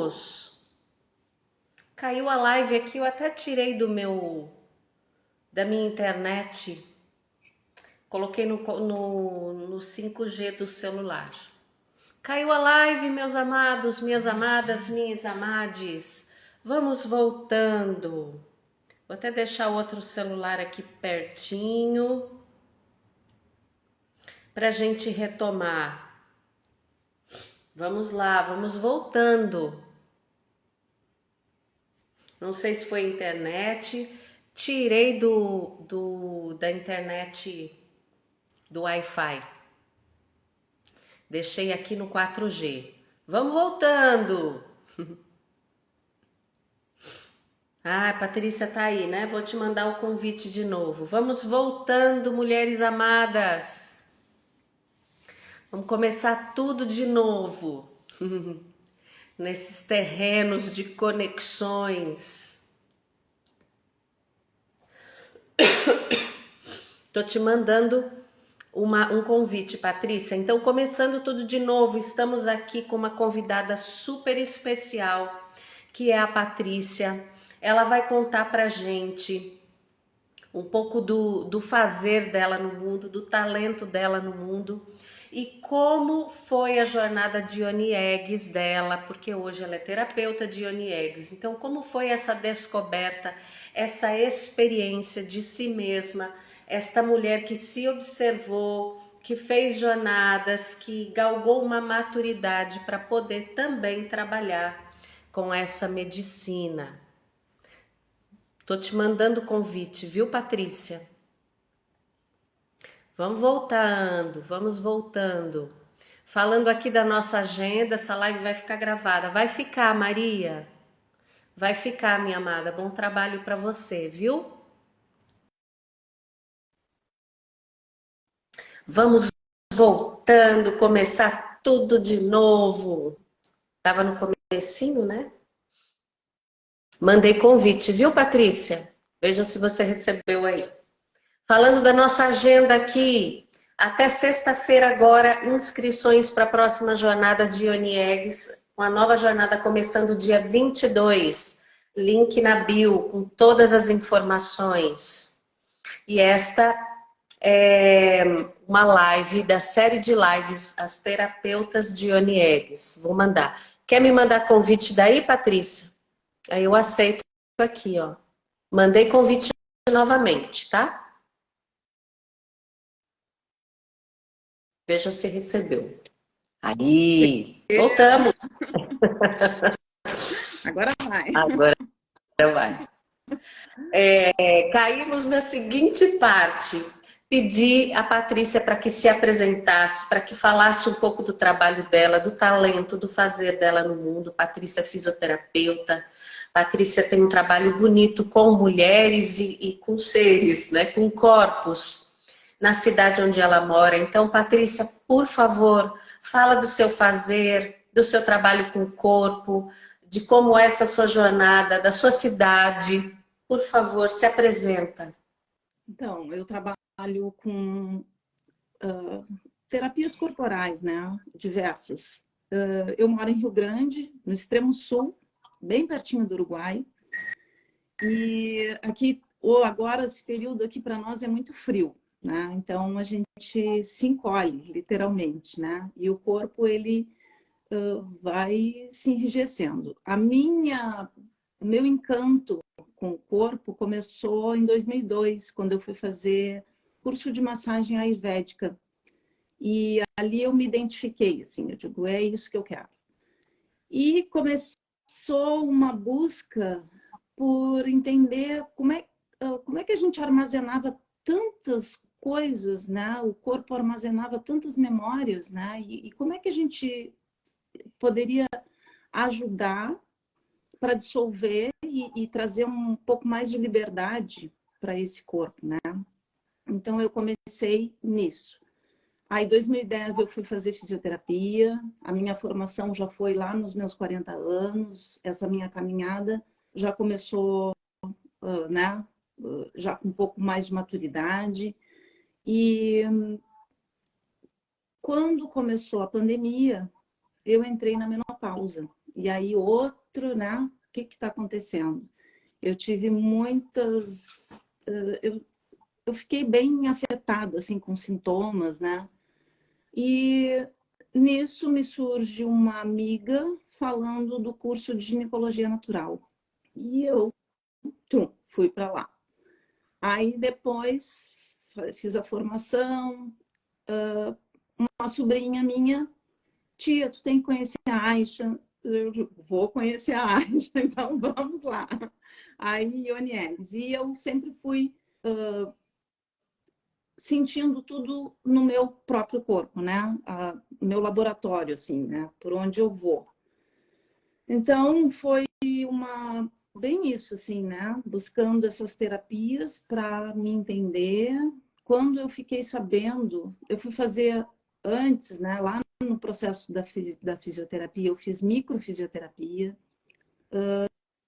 Voltamos. Caiu a live aqui, eu até tirei da minha internet. Coloquei no 5G do celular. Caiu a live, meus amados, minhas amadas, minhas amades. Vamos voltando. Vou até deixar outro celular aqui pertinho para a gente retomar. Vamos lá, vamos voltando. Não sei se foi internet. Tirei da internet do Wi-Fi. Deixei aqui no 4G. Vamos voltando. Ah, a Patrícia tá aí, né? Vou te mandar o convite de novo. Vamos voltando, mulheres amadas. Vamos começar tudo de novo. Nesses terrenos de conexões. Tô te mandando um convite, Patrícia. Então, começando tudo de novo, estamos aqui com uma convidada super especial, que é a Patrícia. Ela vai contar pra gente um pouco do fazer dela no mundo, do talento dela no mundo e como foi a jornada de Yoni Eggs dela, porque hoje ela é terapeuta de Yoni Eggs. Então, como foi essa descoberta, essa experiência de si mesma, esta mulher que se observou, que fez jornadas, que galgou uma maturidade para poder também trabalhar com essa medicina. Tô te mandando o convite, viu, Patrícia? Vamos voltando. Falando aqui da nossa agenda, essa live vai ficar gravada. Vai ficar, Maria. Vai ficar, minha amada. Bom trabalho para você, viu? Vamos voltando, começar tudo de novo. Tava no comecinho, né? Mandei convite, viu, Patrícia? Veja se você recebeu aí. Falando da nossa agenda aqui, até sexta-feira agora, inscrições para a próxima jornada de Yoni Eggs, uma nova jornada começando dia 22, link na bio com todas as informações. E esta é uma live da série de lives As Terapeutas de Yoni Eggs. Vou mandar. Quer me mandar convite daí, Patrícia? Aí eu aceito aqui, ó. Mandei convite novamente, tá? Veja se recebeu. Aí, voltamos. Agora vai. Agora vai. Caímos na seguinte parte. Pedi a Patrícia para que se apresentasse, para que falasse um pouco do trabalho dela, do talento, do fazer dela no mundo. Patrícia é fisioterapeuta. Patrícia tem um trabalho bonito com mulheres e com seres, né? Com corpos, na cidade onde ela mora. Então, Patrícia, por favor, fala do seu fazer, do seu trabalho com o corpo, de como é essa sua jornada, da sua cidade. Por favor, se apresenta. Então, eu trabalho com terapias corporais, né? Diversas. Eu moro em Rio Grande, no extremo sul, bem pertinho do Uruguai. E aqui, ou agora, esse período aqui para nós é muito frio, né? Então, a gente se encolhe, literalmente, né? E o corpo, ele vai se enrijecendo. O meu encanto com o corpo começou em 2002, quando eu fui fazer curso de massagem ayurvédica. E ali eu me identifiquei, assim, eu digo, é isso que eu quero. E começou uma busca por entender como é que a gente armazenava tantas coisas, né? O corpo armazenava tantas memórias, né? E como é que a gente poderia ajudar para dissolver e trazer um pouco mais de liberdade para esse corpo, né? Então eu comecei nisso. Aí em 2010 eu fui fazer fisioterapia, a minha formação já foi lá nos meus 40 anos, essa minha caminhada já começou, né, já com um pouco mais de maturidade. E quando começou a pandemia, eu entrei na menopausa. E aí outro, né? O que está acontecendo? Eu tive muitas... eu fiquei bem afetada, assim, com sintomas, né? E nisso me surge uma amiga falando do curso de ginecologia natural. E eu fui para lá. Aí depois fiz a formação. Uma sobrinha minha, tia, tu tem que conhecer a Aisha. Eu vou conhecer a Aisha, então vamos lá. Aí, Ionielis. E eu sempre fui sentindo tudo no meu próprio corpo, né? Meu laboratório, assim, né? Por onde eu vou. Então, foi bem isso, assim, né? Buscando essas terapias para me entender. Quando eu fiquei sabendo, eu fui fazer antes, né? Lá no processo da fisioterapia, eu fiz microfisioterapia,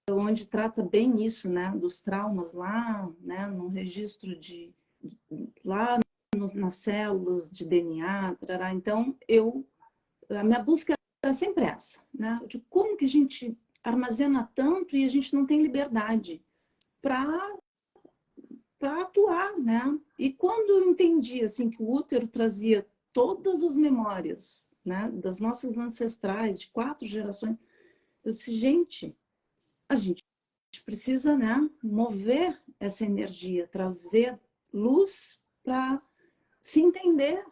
onde trata bem isso, né? Dos traumas lá, né? No registro lá nas células de DNA, tarará. Então, a minha busca era sempre essa, né? De como que a gente armazena tanto e a gente não tem liberdade para atuar, né? E quando eu entendi assim que o útero trazia todas as memórias, né, das nossas ancestrais de 4 gerações, eu disse, gente, a gente precisa, né, mover essa energia, trazer luz para se entender,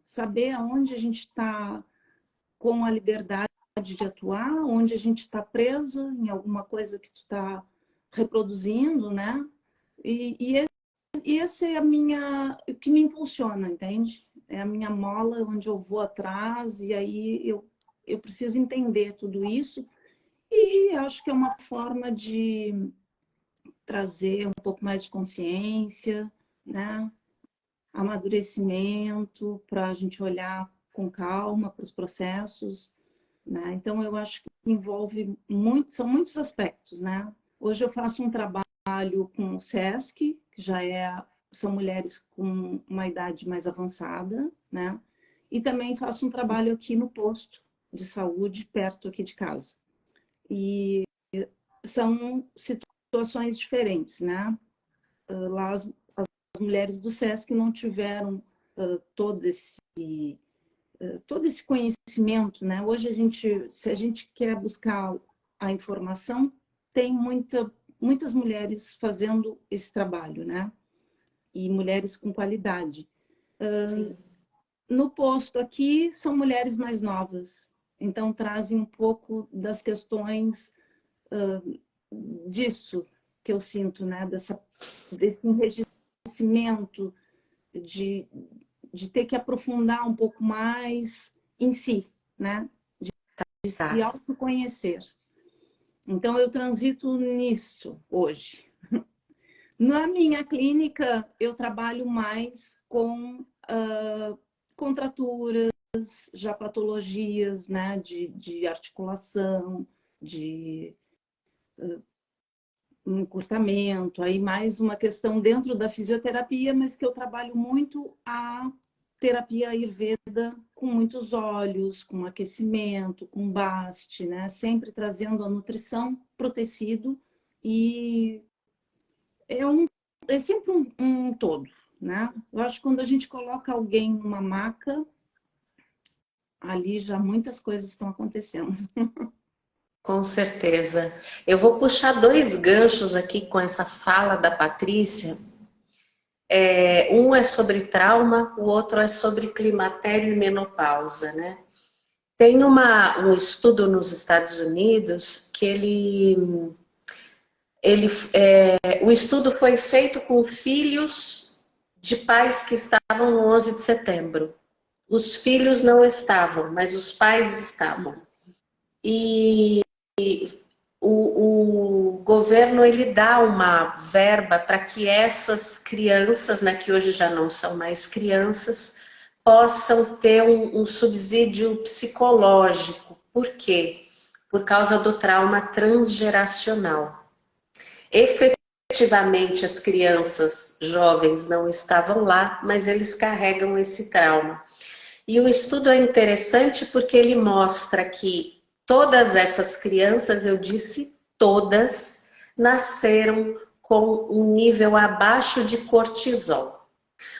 saber aonde a gente está com a liberdade de atuar, onde a gente está preso em alguma coisa que tu está reproduzindo, né? E esse é o que me impulsiona, entende? É a minha mola onde eu vou atrás e aí eu preciso entender tudo isso e acho que é uma forma de trazer um pouco mais de consciência, né? Amadurecimento, para a gente olhar com calma para os processos, né? Então, eu acho que envolve são muitos aspectos, né? Hoje eu faço um trabalho com o SESC, que são mulheres com uma idade mais avançada, né? E também faço um trabalho aqui no posto de saúde, perto aqui de casa. E são situações diferentes, né? Lá as mulheres do SESC não tiveram todo esse conhecimento, né? Hoje se a gente quer buscar a informação, tem muitas mulheres fazendo esse trabalho, né? E mulheres com qualidade. No posto aqui são mulheres mais novas, então trazem um pouco das questões disso que eu sinto, né? Desse enrijecimento de ter que aprofundar um pouco mais em si, né? De se autoconhecer. Então, eu transito nisso hoje. Na minha clínica, eu trabalho mais com contraturas, já patologias, né? De articulação, de encurtamento, aí mais uma questão dentro da fisioterapia, mas que eu trabalho muito a terapia Ayurveda com muitos óleos, com aquecimento, com baste, né? Sempre trazendo a nutrição para o tecido e é sempre um todo, né? Eu acho que quando a gente coloca alguém numa maca, ali já muitas coisas estão acontecendo. Com certeza. Eu vou puxar dois ganchos aqui com essa fala da Patrícia. Um é sobre trauma, o outro é sobre climatério e menopausa, né? Tem um estudo nos Estados Unidos que o estudo foi feito com filhos de pais que estavam no 11 de setembro. Os filhos não estavam, mas os pais estavam. E o governo ele dá uma verba para que essas crianças, né, que hoje já não são mais crianças, possam ter um subsídio psicológico. Por quê? Por causa do trauma transgeracional. Efetivamente, as crianças jovens não estavam lá, mas eles carregam esse trauma. E o estudo é interessante porque ele mostra que Todas essas crianças, eu disse todas, nasceram com um nível abaixo de cortisol.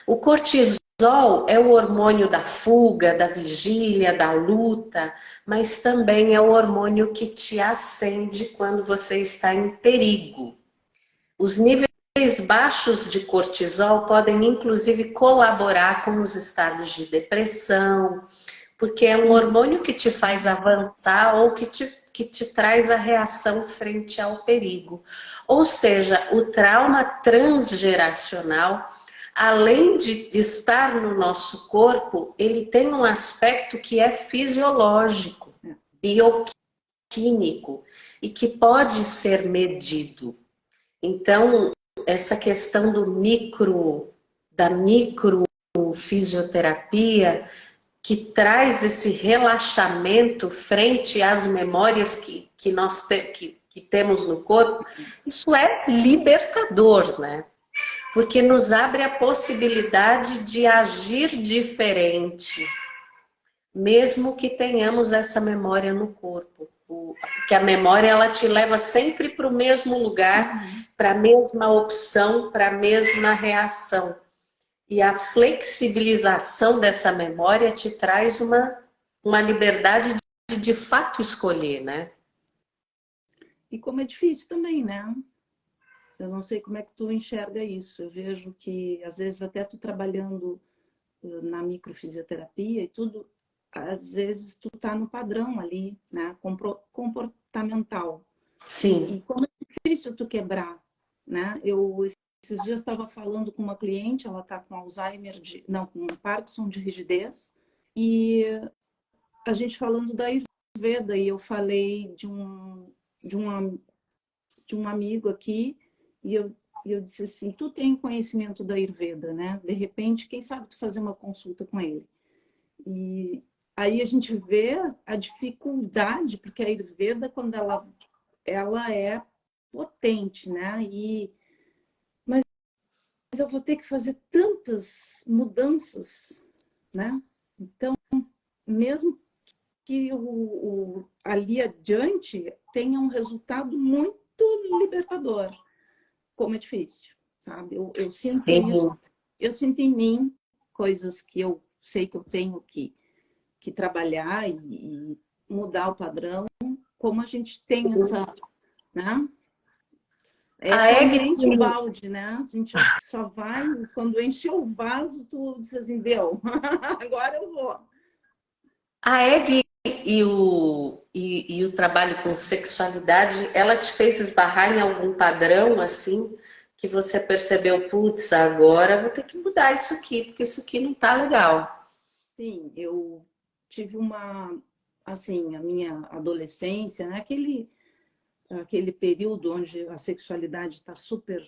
O cortisol é o hormônio da fuga, da vigília, da luta, mas também é o hormônio que te acende quando você está em perigo. Os níveis baixos de cortisol podem inclusive colaborar com os estados de depressão, porque é um hormônio que te faz avançar ou que te traz a reação frente ao perigo. Ou seja, o trauma transgeracional, além de estar no nosso corpo, ele tem um aspecto que é fisiológico, bioquímico e que pode ser medido. Então, essa questão da microfisioterapia, que traz esse relaxamento frente às memórias que nós que temos no corpo, isso é libertador, né? Porque nos abre a possibilidade de agir diferente, mesmo que tenhamos essa memória no corpo. Que a memória ela te leva sempre para o mesmo lugar, para a mesma opção, para a mesma reação. E a flexibilização dessa memória te traz uma liberdade de fato escolher, né? E como é difícil também, né? Eu não sei como é que tu enxerga isso. Eu vejo que, às vezes, até tu trabalhando na microfisioterapia e tudo, às vezes tu tá no padrão ali, né? Comportamental. Sim. E como é difícil tu quebrar, né? Eu esses dias estava falando com uma cliente, ela tá com Alzheimer, não, com Parkinson de rigidez, e a gente falando da Ayurveda, e eu falei de um amigo aqui, e eu disse assim, tu tem conhecimento da Ayurveda, né? De repente, quem sabe tu fazer uma consulta com ele. E aí a gente vê a dificuldade, porque a Ayurveda, quando ela é potente, né? Mas eu vou ter que fazer tantas mudanças, né? Então, mesmo que ali adiante tenha um resultado muito libertador, como é difícil, sabe? Eu sinto isso, Sim. eu sinto em mim coisas que eu sei que eu tenho que trabalhar e mudar o padrão, como a gente tem essa, né? É A quando Egg, enche o balde, né? A gente acha que só vai, quando enche o vaso, tu diz assim, deu, agora eu vou. a Egg e o trabalho com sexualidade, ela te fez esbarrar em algum padrão assim que você percebeu, putz, agora eu vou ter que mudar isso aqui, porque isso aqui não tá legal. Sim, eu tive assim, a minha adolescência, né? Aquele período onde a sexualidade está super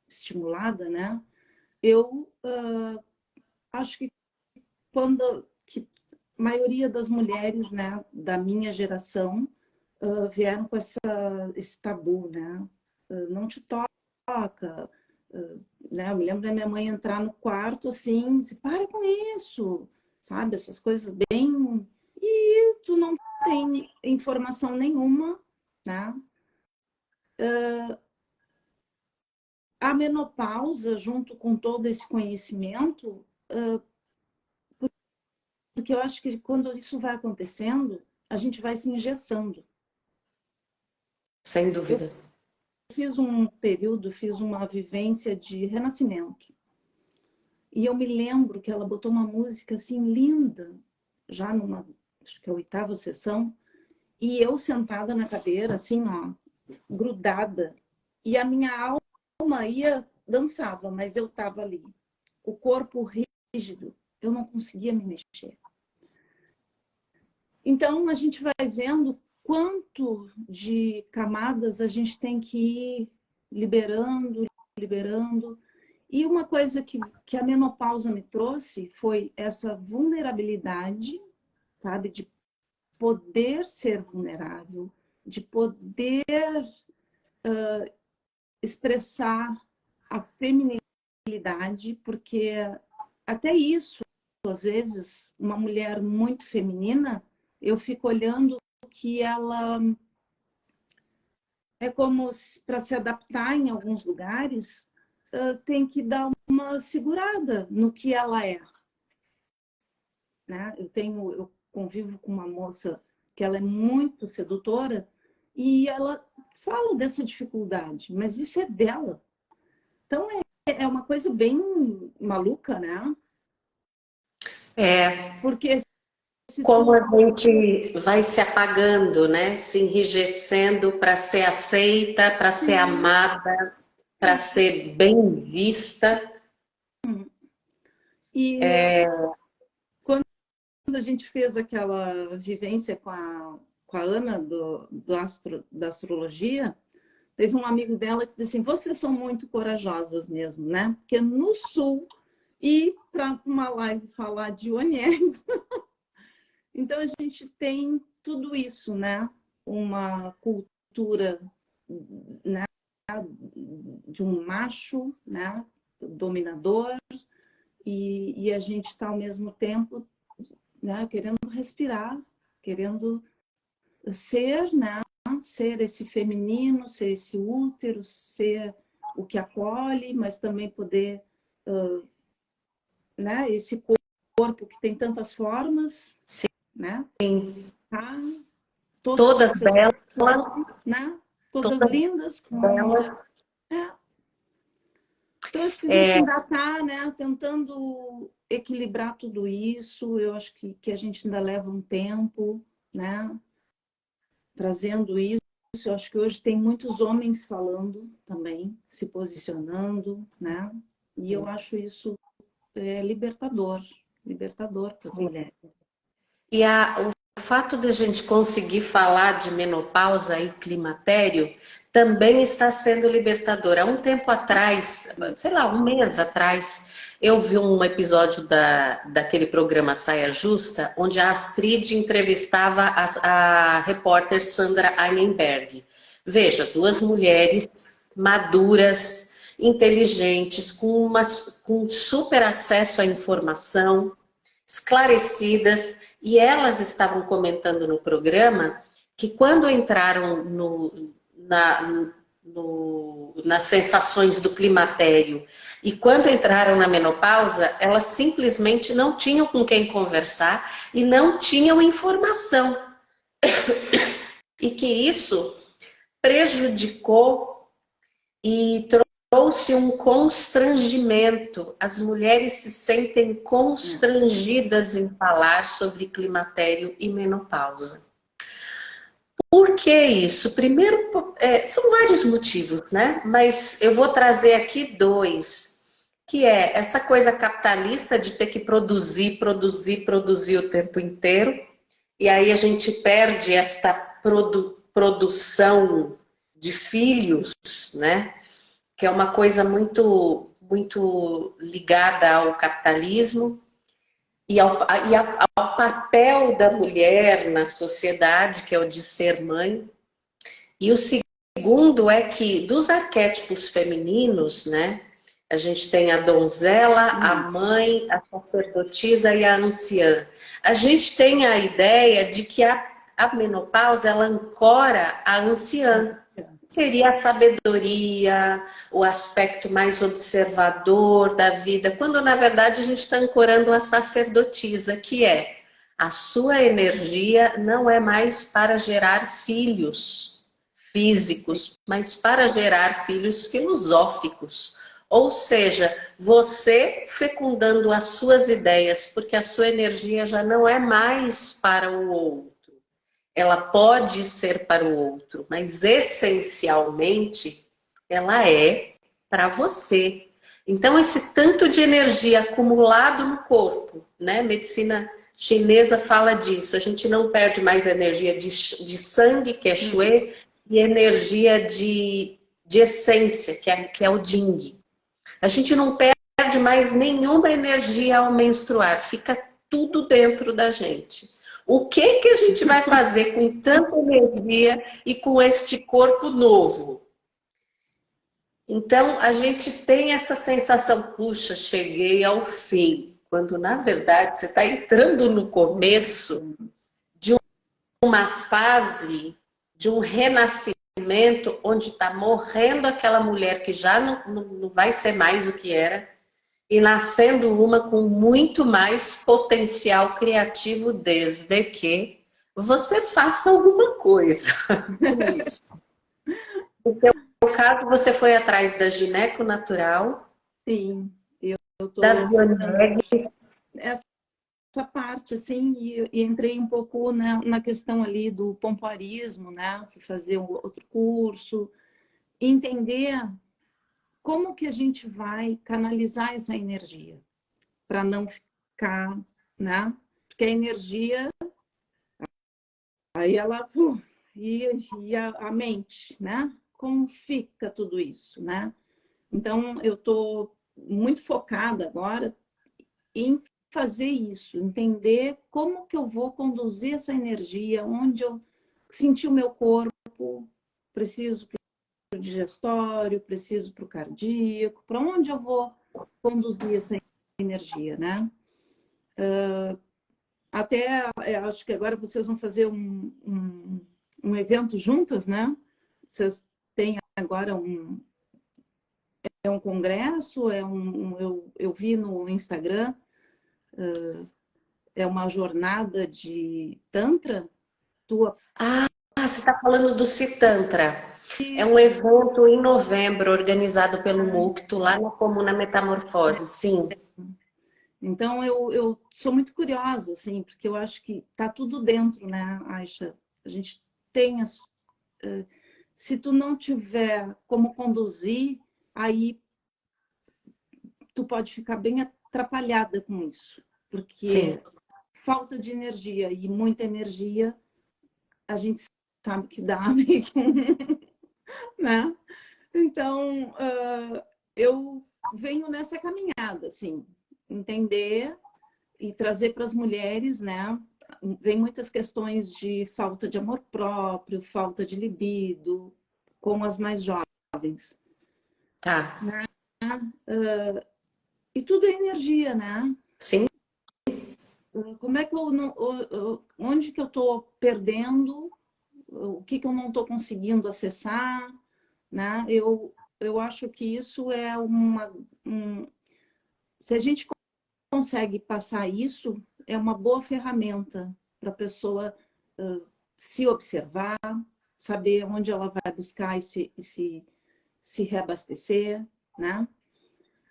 estimulada, né? Eu acho que quando que a maioria das mulheres, né, da minha geração vieram com esse tabu, né? Não te toca, né? Eu me lembro da minha mãe entrar no quarto assim, dizer, para com isso, sabe? Essas coisas bem... E tu não tem informação nenhuma, né? A menopausa, junto com todo esse conhecimento, porque eu acho que quando isso vai acontecendo, a gente vai se engessando. Sem Eu dúvida. fiz um período, fiz uma vivência de renascimento. E eu me lembro que ela botou uma música assim linda, já acho que é a 8ª sessão, e eu sentada na cadeira, assim, ó, grudada, e a minha alma dançava, mas eu estava ali. O corpo rígido, eu não conseguia me mexer. Então, a gente vai vendo quanto de camadas a gente tem que ir liberando, liberando. E uma coisa que a menopausa me trouxe foi essa vulnerabilidade, sabe? De poder ser vulnerável, de poder expressar a feminilidade, porque até isso, às vezes, uma mulher muito feminina, eu fico olhando que ela é como para se adaptar em alguns lugares, tem que dar uma segurada no que ela é. Né? Eu convivo com uma moça que ela é muito sedutora e ela fala dessa dificuldade, mas isso é dela. Então é uma coisa bem maluca, né? Porque como a gente vai se apagando, né? Se enrijecendo para ser aceita, para ser amada, para ser bem vista. E quando a gente fez aquela vivência com a Ana da astrologia, teve um amigo dela que disse assim, vocês são muito corajosas mesmo, né? Porque no Sul, ir para uma live falar de ONS, então a gente tem tudo isso, né? Uma cultura, né? De um macho, né? Dominador, e a gente está ao mesmo tempo, né? Querendo respirar, querendo ser, né? Ser esse feminino, ser esse útero, ser o que acolhe, mas também poder, né? Esse corpo que tem tantas formas, Sim. né? Tá? Todas belas, né? Todas todas lindas. belas. Então, acho que a gente ainda está, né, tentando equilibrar tudo isso. Eu acho que a gente ainda leva um tempo, né, trazendo isso. Eu acho que hoje tem muitos homens falando também, se posicionando, né? E eu acho isso libertador para as mulheres. E o fato de a gente conseguir falar de menopausa e climatério também está sendo libertador. Há um tempo atrás, sei lá, um mês atrás, eu vi um episódio daquele programa Saia Justa, onde a Astrid entrevistava a repórter Sandra Einenberg. Veja, duas mulheres maduras, inteligentes, com super acesso à informação, esclarecidas, e elas estavam comentando no programa que quando entraram nas sensações do climatério e quando entraram na menopausa, elas simplesmente não tinham com quem conversar e não tinham informação. E que isso prejudicou e trouxe um constrangimento. As mulheres se sentem constrangidas em falar sobre climatério e menopausa. Por que isso? Primeiro, são vários motivos, né? Mas eu vou trazer aqui dois, que é essa coisa capitalista de ter que produzir o tempo inteiro, e aí a gente perde esta produção de filhos, né? Que é uma coisa muito, muito ligada ao capitalismo e ao papel da mulher na sociedade, que é o de ser mãe. E o segundo é que dos arquétipos femininos, né? A gente tem a donzela, a mãe, a sacerdotisa e a anciã. A gente tem a ideia de que a menopausa ela ancora a anciã. Seria a sabedoria, o aspecto mais observador da vida, quando na verdade a gente está ancorando a sacerdotisa, que é a sua energia não é mais para gerar filhos físicos, mas para gerar filhos filosóficos. Ou seja, você fecundando as suas ideias, porque a sua energia já não é mais para o outro. Ela pode ser para o outro, mas essencialmente ela é para você. Então, esse tanto de energia acumulado no corpo, né? Medicina chinesa fala disso. A gente não perde mais energia de sangue, que é shui, e energia de essência, que é o Jing. A gente não perde mais nenhuma energia ao menstruar, fica tudo dentro da gente. O que a gente vai fazer com tanta energia e com este corpo novo? Então, a gente tem essa sensação, puxa, cheguei ao fim. Quando, na verdade, você está entrando no começo de uma fase de um renascimento onde está morrendo aquela mulher que já não vai ser mais o que era e nascendo uma com muito mais potencial criativo, desde que você faça alguma coisa com isso. No seu caso, você foi atrás da gineco natural, Sim, eu das estou fazendo Ionex. essa parte, assim, e entrei um pouco na questão ali do pompoarismo, né? Fui fazer outro curso, entender como que a gente vai canalizar essa energia para não ficar, né? Porque a energia, aí ela, e a mente, né? Como fica tudo isso, né? Então, eu estou muito focada agora em fazer isso, entender como que eu vou conduzir essa energia, onde eu sentir o meu corpo, preciso para o digestório, preciso para o cardíaco, para onde eu vou conduzir essa energia, né? Até, acho que agora vocês vão fazer um evento juntas, né? Vocês têm agora é um congresso, eu vi no Instagram, é uma jornada de Tantra, tua. Ah, você está falando do Citantra. É um Isso. evento em novembro, organizado pelo Mukto, lá na Comuna Metamorfose, sim. Então, eu sou muito curiosa, assim, porque eu acho que tá tudo dentro, né, Aisha? A gente tem se tu não tiver como conduzir, aí tu pode ficar bem atrapalhada com isso, Sim. porque falta de energia e muita energia, a gente sabe que dá meio que né? Então, eu venho nessa caminhada, assim, entender e trazer para as mulheres, né? Vem muitas questões de falta de amor próprio, falta de libido, com as mais jovens. Tá. E tudo é energia, né? Sim. Como é que eu não, onde que eu estou perdendo? O que que eu não estou conseguindo acessar, né? Eu acho que isso é se a gente consegue passar isso, é uma boa ferramenta para a pessoa se observar, saber onde ela vai buscar se reabastecer, né?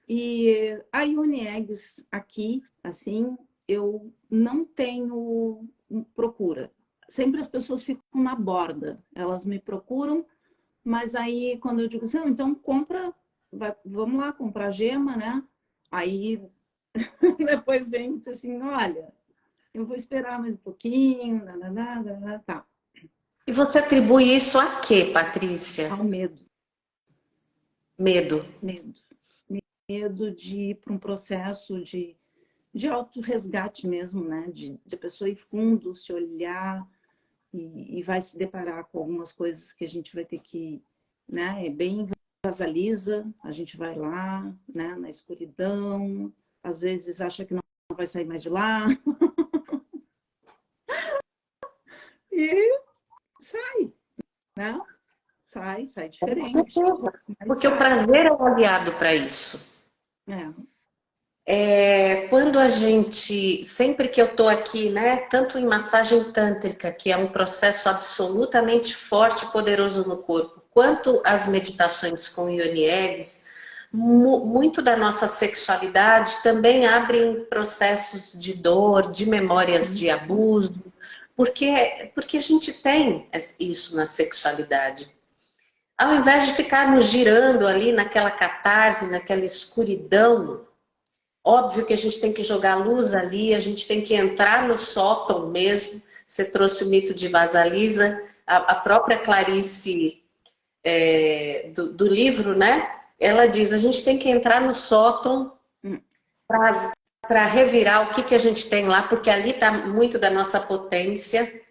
E a Uniegs aqui, assim, eu não tenho procura. Sempre as pessoas ficam na borda. Elas me procuram, mas aí quando eu digo assim, então compra, vamos lá comprar gema, né? Aí depois vem e diz assim, olha, eu vou esperar mais um pouquinho, tá. E você atribui isso a quê, Patrícia? Ao medo, Medo. medo. Medo de ir para um processo de autorresgate mesmo, né? De a pessoa ir fundo, se olhar e vai se deparar com algumas coisas que a gente vai ter que, né? É bem vasalisa, a gente vai lá, né? Na escuridão, às vezes acha que não vai sair mais de lá. E sai, né? Sai Com diferente. certeza. Mas Porque o sai. prazer é um aliado para isso. É. Quando a gente, sempre que eu estou aqui, né, tanto em massagem tântrica, que é um processo absolutamente forte e poderoso no corpo, quanto as meditações com Yoni Eggs, muito da nossa sexualidade também abrem processos de dor, de memórias de abuso, porque a gente tem isso na sexualidade. Ao invés de ficarmos girando ali naquela catarse, naquela escuridão, óbvio que a gente tem que jogar luz ali, a gente tem que entrar no sótão mesmo. Você trouxe o mito de Vasalisa, a própria Clarice do livro, né? Ela diz, a gente tem que entrar no sótão para revirar o que a gente tem lá, porque ali está muito da nossa potência.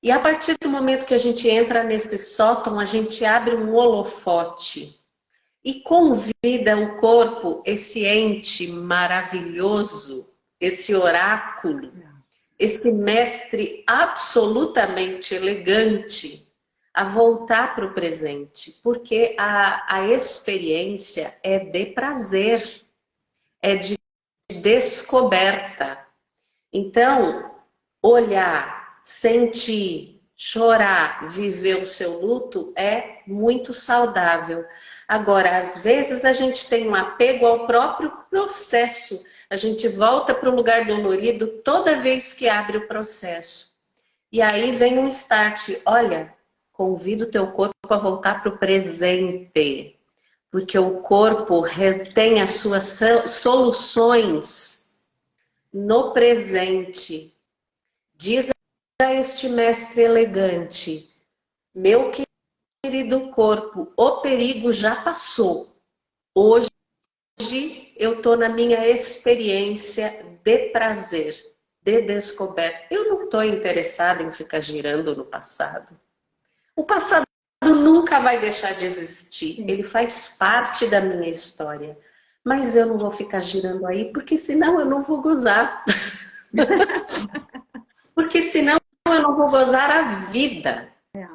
E a partir do momento que a gente entra nesse sótão, a gente abre um holofote e convida o corpo, esse ente maravilhoso, esse oráculo, esse mestre absolutamente elegante a voltar para o presente, porque a experiência é de prazer, é de descoberta. Então, olhar, sentir, chorar, viver o seu luto é muito saudável. Agora, às vezes a gente tem um apego ao próprio processo. A gente volta para o lugar dolorido toda vez que abre o processo. E aí vem um start. Olha, convido o teu corpo a voltar para o presente. Porque o corpo tem as suas soluções no presente. Diz a este mestre elegante: meu querido corpo, o perigo já passou. Hoje eu estou na minha experiência de prazer, de descoberta. Eu não estou interessada em ficar girando no passado. O passado nunca vai deixar de existir. Sim. Ele faz parte da minha história. Mas eu não vou ficar girando aí, porque senão eu não vou gozar. Porque senão eu não vou gozar a vida. É.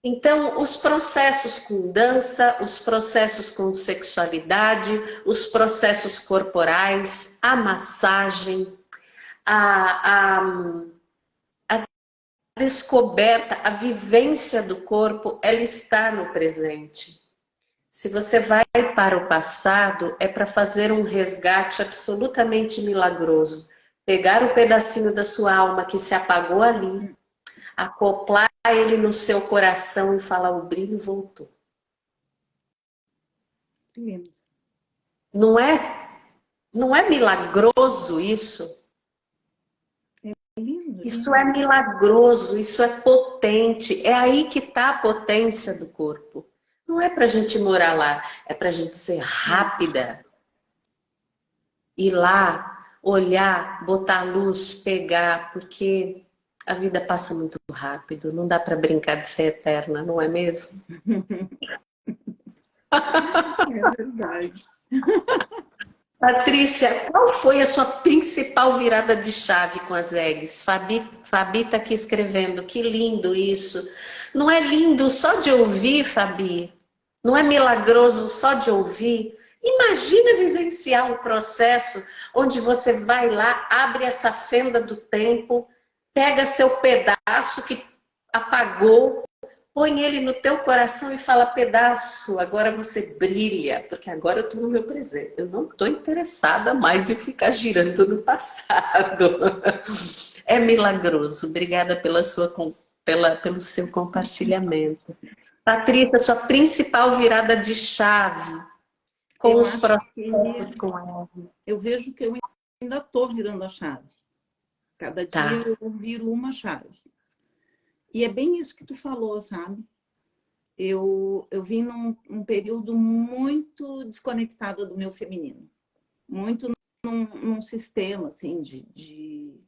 Então, os processos com dança, os processos com sexualidade, os processos corporais, a massagem, a, a descoberta, a vivência do corpo, ela está no presente. Se você vai para o passado, é para fazer um resgate absolutamente milagroso. Pegar um pedacinho da sua alma que se apagou ali, acoplar ele no seu coração e falar: o brilho voltou. Lindo. Não é, não é milagroso isso? Lindo, Isso lindo. é milagroso, isso é potente. É aí que está a potência do corpo. Não é para a gente morar lá, é para a gente ser rápida. Ir lá, olhar, botar luz, pegar, porque a vida passa muito rápido. Não dá para brincar de ser eterna, não é mesmo? É verdade. Patrícia, qual foi a sua principal virada de chave com as eggs? Fabi está aqui escrevendo, que lindo isso. Não é lindo só de ouvir, Fabi? Não é milagroso só de ouvir? Imagina vivenciar um processo onde você vai lá, abre essa fenda do tempo, pega seu pedaço que apagou, põe ele no teu coração e fala: pedaço, agora você brilha, porque agora eu estou no meu presente. Eu não estou interessada mais em ficar girando no passado. É milagroso. Obrigada pelo seu compartilhamento. Patrícia, sua principal virada de chave com Eu os acho que processos com ela. eu vejo que eu ainda estou virando a chave. Cada dia Tá. eu viro uma chave. E é bem isso que tu falou, sabe? Eu vim num período muito desconectada do meu feminino. Muito num sistema, assim, de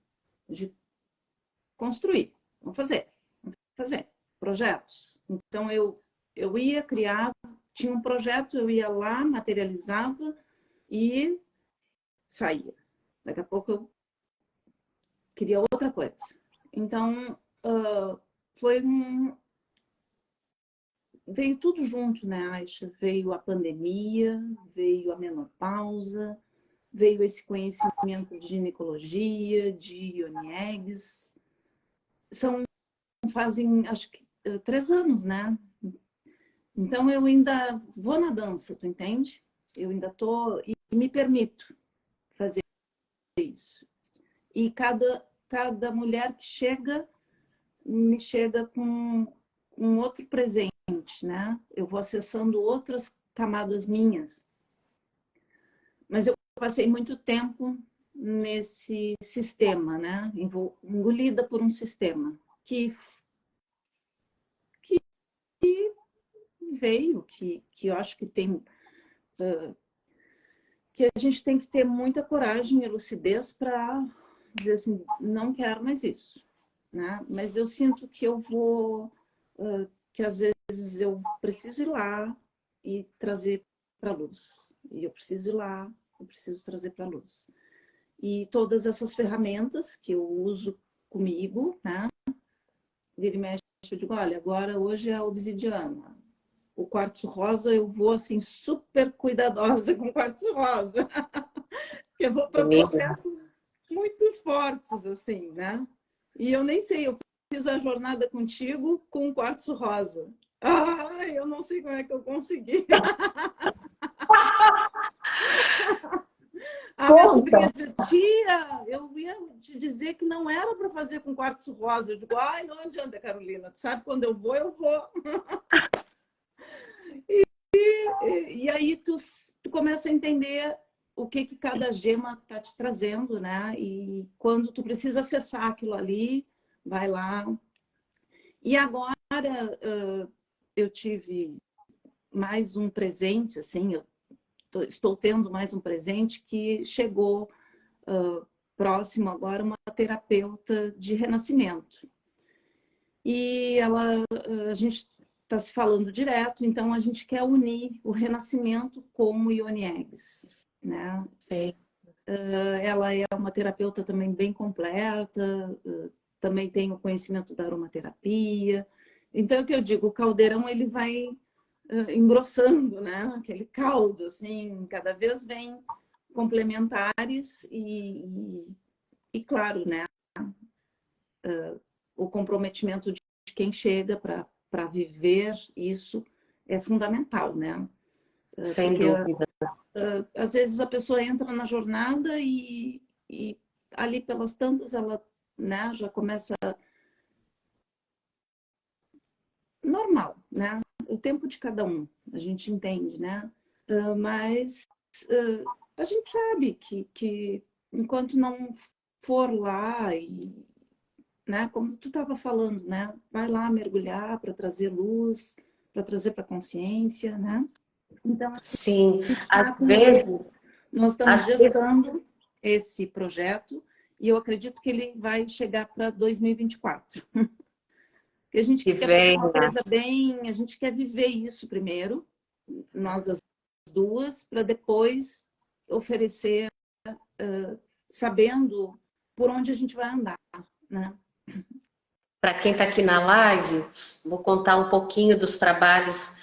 construir. Vamos fazer projetos. Então, eu ia criar, tinha um projeto, eu ia lá, materializava e saía. Daqui a pouco eu queria outra coisa. Então, foi veio tudo junto, né, Aisha? Veio a pandemia, veio a menopausa, veio esse conhecimento de ginecologia, de Ioniegs. Fazem, acho que, 3 anos, né? Então, eu ainda vou na dança, tu entende? Eu ainda tô e me permito fazer isso. E cada mulher que chega, me chega com um outro presente, né? Eu vou acessando outras camadas minhas. Mas eu passei muito tempo nesse sistema, né? Engolida por um sistema que veio, que eu acho que tem que a gente tem que ter muita coragem e lucidez para dizer assim, não quero mais isso, né? Mas eu sinto que eu vou, que às vezes eu preciso ir lá e trazer para a luz. E eu preciso ir lá, eu preciso trazer para a luz. E todas essas ferramentas que eu uso comigo, né? Vira e mexe, eu digo, olha, agora hoje é a obsidiana. O quartzo rosa, eu vou assim, super cuidadosa com o quartzo rosa. Eu vou para processos muito fortes, assim, né? E eu nem sei, eu fiz a jornada contigo com o quartzo rosa. Ai, eu não sei como é que eu consegui. A minha sobrinha dizia, tia, eu ia te dizer que não era para fazer com quartzo rosa. Eu digo, ai, não adianta, Carolina. Tu sabe, quando eu vou, eu vou. E aí tu começa a entender o que cada gema está te trazendo, né? E quando tu precisa acessar aquilo ali, vai lá. E agora eu tive mais um presente, assim, estou tendo mais um presente que chegou próximo agora, uma terapeuta de renascimento. E a gente está se falando direto, então a gente quer unir o renascimento com o Ione Eggs, né? Ela é uma terapeuta também bem completa, também tem o conhecimento da aromaterapia. Então, é o que eu digo, o caldeirão ele vai engrossando, né? Aquele caldo, assim, cada vez vem complementares e claro, né? O comprometimento de quem chega para viver isso é fundamental, né? Sem Porque dúvida. às vezes a pessoa entra na jornada e ali pelas tantas ela, né, já começa normal, né? O tempo de cada um, a gente entende, né? Mas a gente sabe que enquanto não for lá e, né, como tu estava falando, né, vai lá mergulhar para trazer luz, para trazer para consciência, né? Então, Sim, a gente às está com vezes, nós estamos às vezes gestando esse projeto e eu acredito que ele vai chegar para 2024. Porque a gente que quer fazer vem, uma coisa bem, a gente quer viver isso primeiro, nós as duas, para depois oferecer, sabendo por onde a gente vai andar, né? para quem está aqui na live, vou contar um pouquinho dos trabalhos.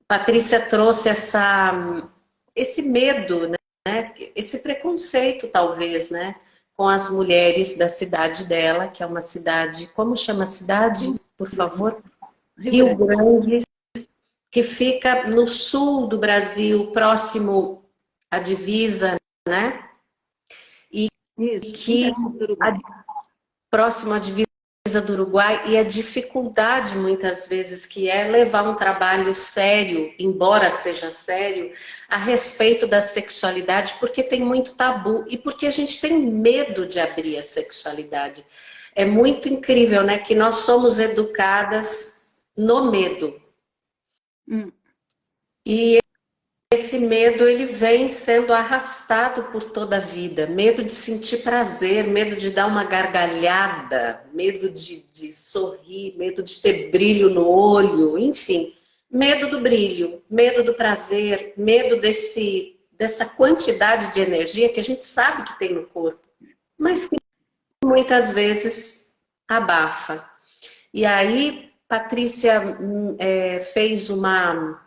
Patrícia trouxe esse medo, né? Esse preconceito, talvez, né? Com as mulheres da cidade dela, que é uma cidade, como chama a cidade, Rio por Grande. favor? Rio Rio Grande. Grande, que fica no sul do Brasil, próximo à divisa, né? E Isso, bem que pertinho do Uruguai. próximo à divisa do Uruguai, e a dificuldade muitas vezes que é levar um trabalho sério, embora seja sério, a respeito da sexualidade, porque tem muito tabu e porque a gente tem medo de abrir a sexualidade. É muito incrível, né, que nós somos educadas no medo. E esse medo, ele vem sendo arrastado por toda a vida. Medo de sentir prazer, medo de dar uma gargalhada, medo de sorrir, medo de ter brilho no olho, enfim. Medo do brilho, medo do prazer, medo dessa quantidade de energia que a gente sabe que tem no corpo, mas que muitas vezes abafa. E aí, Patrícia fez uma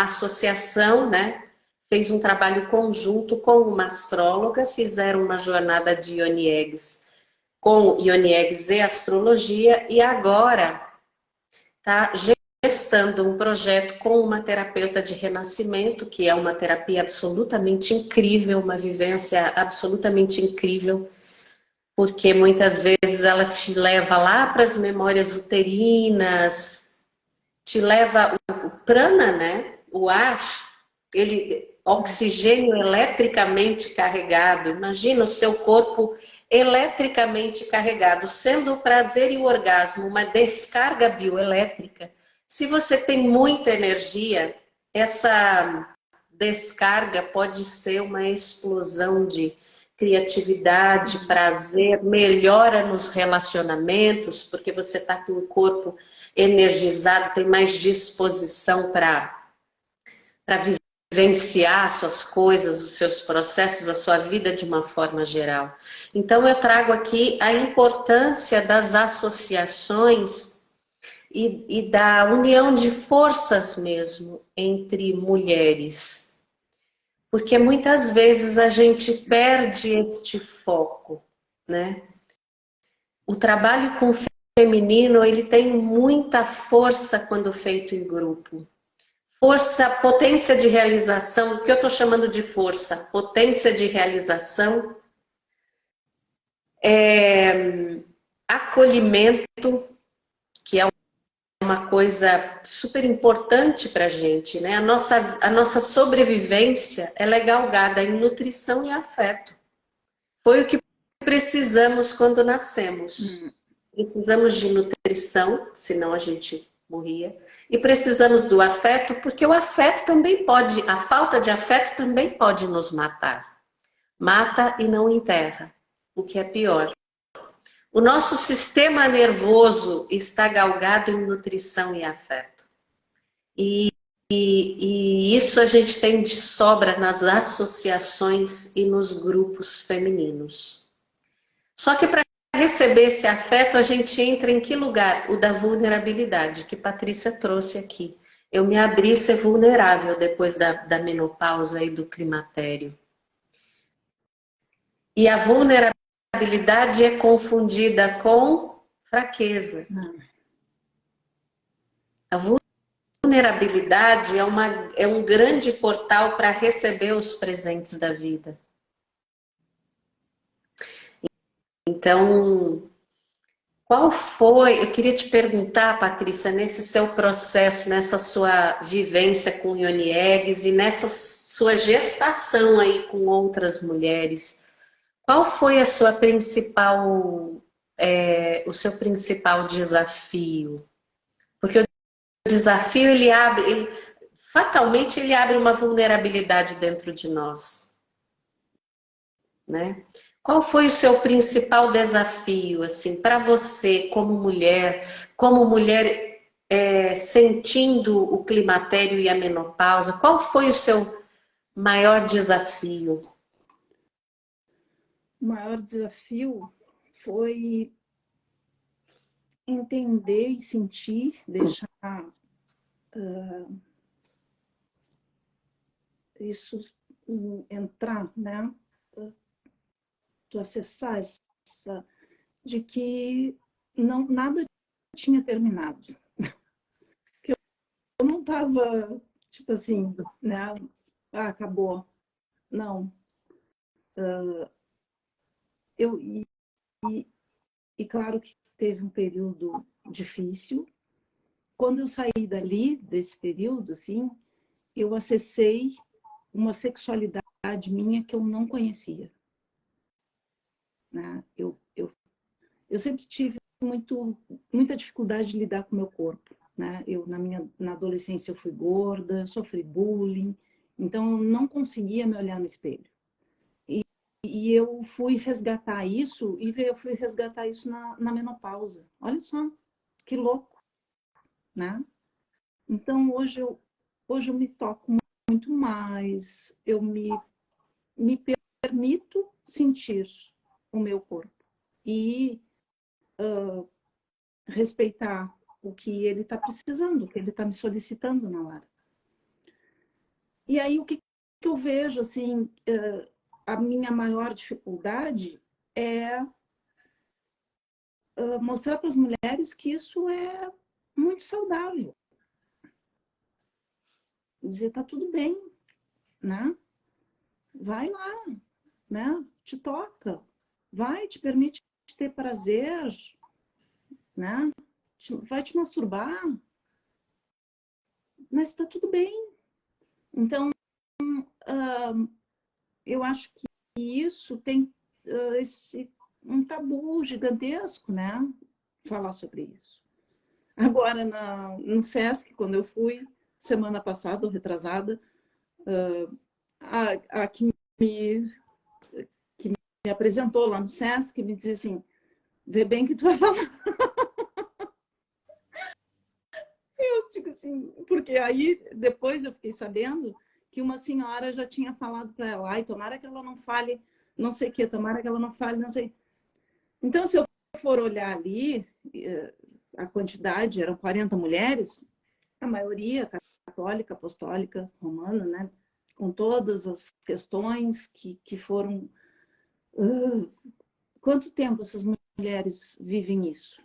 associação, né? Fez um trabalho conjunto com uma astróloga, fizeram uma jornada de Ione Eggs com Ione Eggs e astrologia, e agora está gestando um projeto com uma terapeuta de renascimento, que é uma terapia absolutamente incrível, uma vivência absolutamente incrível, porque muitas vezes ela te leva lá para as memórias uterinas, te leva o prana, né? O ar, ele oxigênio eletricamente carregado. Imagina o seu corpo eletricamente carregado, sendo o prazer e o orgasmo uma descarga bioelétrica. Se você tem muita energia, essa descarga pode ser uma explosão de criatividade, prazer, melhora nos relacionamentos, porque você está com o corpo energizado, tem mais disposição para vivenciar suas coisas, os seus processos, a sua vida de uma forma geral. Então eu trago aqui a importância das associações e da união de forças mesmo entre mulheres. Porque muitas vezes a gente perde este foco, né? O trabalho com o feminino, ele tem muita força quando feito em grupo. Força, potência de realização, o que eu estou chamando de força? Potência de realização, acolhimento, que é uma coisa super importante para a gente, né? A nossa sobrevivência ela é galgada em nutrição e afeto. Foi o que precisamos quando nascemos. Precisamos de nutrição, senão a gente morria. E precisamos do afeto, porque o afeto também pode, a falta de afeto também pode nos matar. Mata e não enterra, o que é pior. O nosso sistema nervoso está galgado em nutrição e afeto. E isso a gente tem de sobra nas associações e nos grupos femininos. Só que para receber esse afeto, a gente entra em que lugar? O da vulnerabilidade, que Patrícia trouxe aqui. Eu me abri ser vulnerável depois da menopausa e do climatério. E a vulnerabilidade é confundida com fraqueza. A vulnerabilidade é um grande portal para receber os presentes da vida. Então, qual foi, eu queria te perguntar, Patrícia, nesse seu processo, nessa sua vivência com Yoni Eggs e nessa sua gestação aí com outras mulheres, qual foi a sua principal, o seu principal desafio? Porque o desafio, fatalmente ele abre uma vulnerabilidade dentro de nós, né? Qual foi o seu principal desafio, assim, para você, como mulher sentindo o climatério e a menopausa? Qual foi o seu maior desafio? O maior desafio foi entender e sentir, deixar isso entrar, né? Tu acessar essa de que não nada tinha terminado. Que eu não estava tipo assim, né? Ah, acabou. Não. Eu e claro que teve um período difícil. Quando eu saí dali desse período, assim, eu acessei uma sexualidade minha que eu não conhecia. Né? Eu sempre tive muita dificuldade de lidar com o meu corpo. Né? Na adolescência eu fui gorda, sofri bullying, então eu não conseguia me olhar no espelho. E eu fui resgatar isso, na menopausa. Olha só, que louco, né? Então hoje eu me toco muito mais, eu me permito sentir o meu corpo e respeitar o que ele está precisando, o que ele está me solicitando na hora. E aí o que eu vejo, assim, a minha maior dificuldade é mostrar para as mulheres que isso é muito saudável. Dizer, tá tudo bem, né? Vai lá, né? Te toca, vai, te permite ter prazer, né? Vai te masturbar, mas está tudo bem. Então, eu acho que isso tem um tabu gigantesco, né? Falar sobre isso. Agora, no SESC, quando eu fui, semana passada, ou retrasada, a que me apresentou lá no SESC me dizia assim, vê bem que tu vai falar. Eu digo assim, porque aí depois eu fiquei sabendo que uma senhora já tinha falado para ela, ai, tomara que ela não fale não sei o que, tomara que ela não fale, não sei. Então, se eu for olhar ali, a quantidade, eram 40 mulheres, a maioria católica, apostólica, romana, né? Com todas as questões que foram... quanto tempo essas mulheres vivem isso,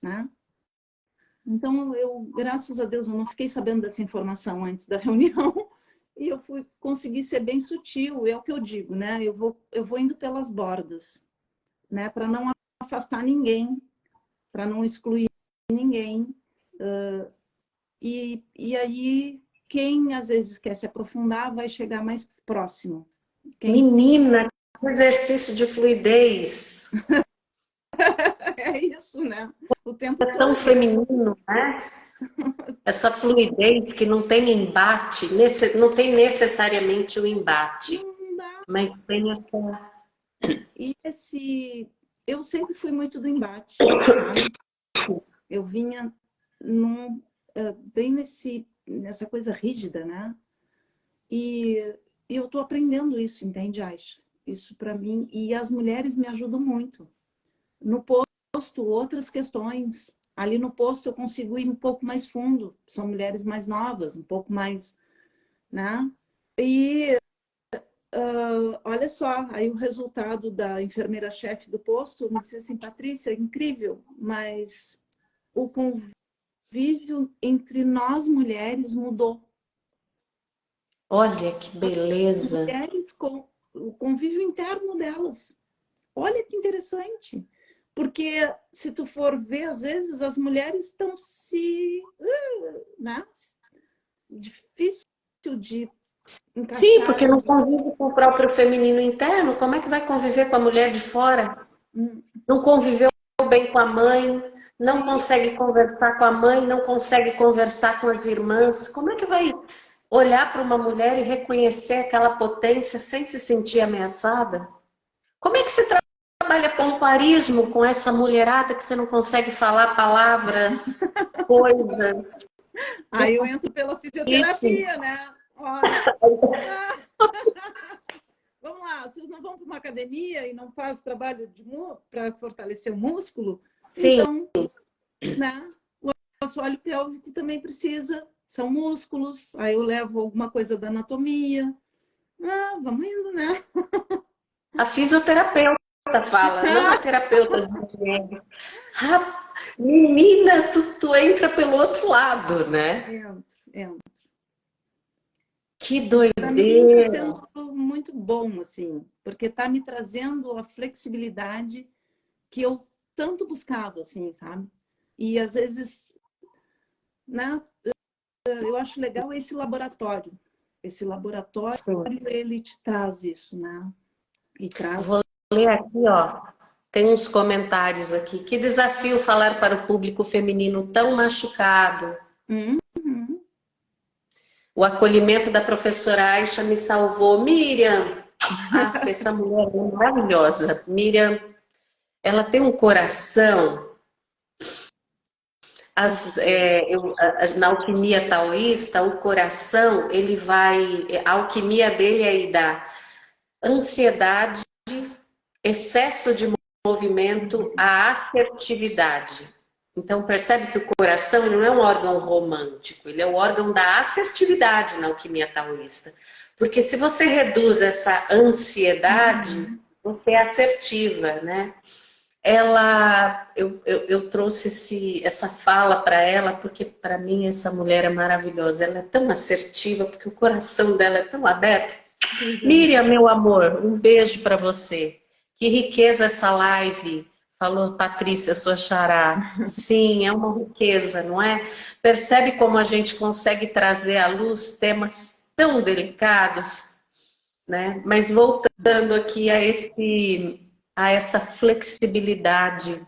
né? Então, graças a Deus, eu não fiquei sabendo dessa informação antes da reunião e eu consegui ser bem sutil, é o que eu digo, né? Eu vou indo pelas bordas, né? Para não afastar ninguém, para não excluir ninguém. E aí, quem às vezes quer se aprofundar, vai chegar mais próximo. Menina, que exercício de fluidez. É isso, né? O tempo É tão todo. feminino, né? Essa fluidez que não tem embate, não tem necessariamente o embate, Não dá. mas tem essa... E eu sempre fui muito do embate, sabe? Eu vinha bem nessa coisa rígida, né? E eu tô aprendendo isso, entende, Aisha? Isso para mim. E as mulheres me ajudam muito. No posto, outras questões. Ali no posto eu consigo ir um pouco mais fundo. São mulheres mais novas, um pouco mais, né? E olha só, aí o resultado da enfermeira-chefe do posto me disse assim, Patrícia, incrível, mas o convívio entre nós mulheres mudou. Olha que beleza. Mulheres com o convívio interno delas. Olha que interessante. Porque se tu for ver, às vezes as mulheres estão né? Difícil de Sim, encaixar. porque não convive com o próprio feminino interno, como é que vai conviver com a mulher de fora? Não conviveu bem com a mãe, não consegue conversar com a mãe, não consegue conversar com as irmãs. Como é que vai olhar para uma mulher e reconhecer aquela potência sem se sentir ameaçada? Como é que você trabalha pompoarismo com essa mulherada que você não consegue falar palavras, coisas? Aí eu entro pela fisioterapia, né? Olha. Vamos lá, vocês não vão para uma academia e não fazem trabalho para fortalecer o músculo? Sim. Então, né? O assoalho pélvico também precisa, são músculos. Aí eu levo alguma coisa da anatomia. Vamos indo, né? A fisioterapeuta fala, não a terapeuta de higiene. Menina, tu entra pelo outro lado, né? Entro. Que Para mim está doideira! sendo muito bom, assim, porque está me trazendo a flexibilidade que eu tanto buscava, assim, sabe? E às vezes, né? Eu acho legal esse laboratório. Esse laboratório, Sim. ele te traz isso, né? E traz... Vou ler aqui, ó. Tem uns comentários aqui. Que desafio falar para o público feminino tão machucado. O acolhimento da professora Aisha me salvou. Miriam! Essa mulher é maravilhosa. Miriam, ela tem um coração. Na alquimia taoísta, o coração, ele vai... A alquimia dele é aí da ansiedade, excesso de movimento, a assertividade. Então percebe que o coração ele não é um órgão romântico, ele é o órgão da assertividade na alquimia taoísta. Porque se você reduz essa ansiedade, você é assertiva, né? Eu trouxe essa fala para ela porque para mim essa mulher é maravilhosa. Ela é tão assertiva porque o coração dela é tão aberto. Miriam, meu amor, um beijo para você. Que riqueza essa live. Falou Patrícia, sua xará. Sim, é uma riqueza, não é? Percebe como a gente consegue trazer à luz temas tão delicados, né? Mas voltando aqui a essa flexibilidade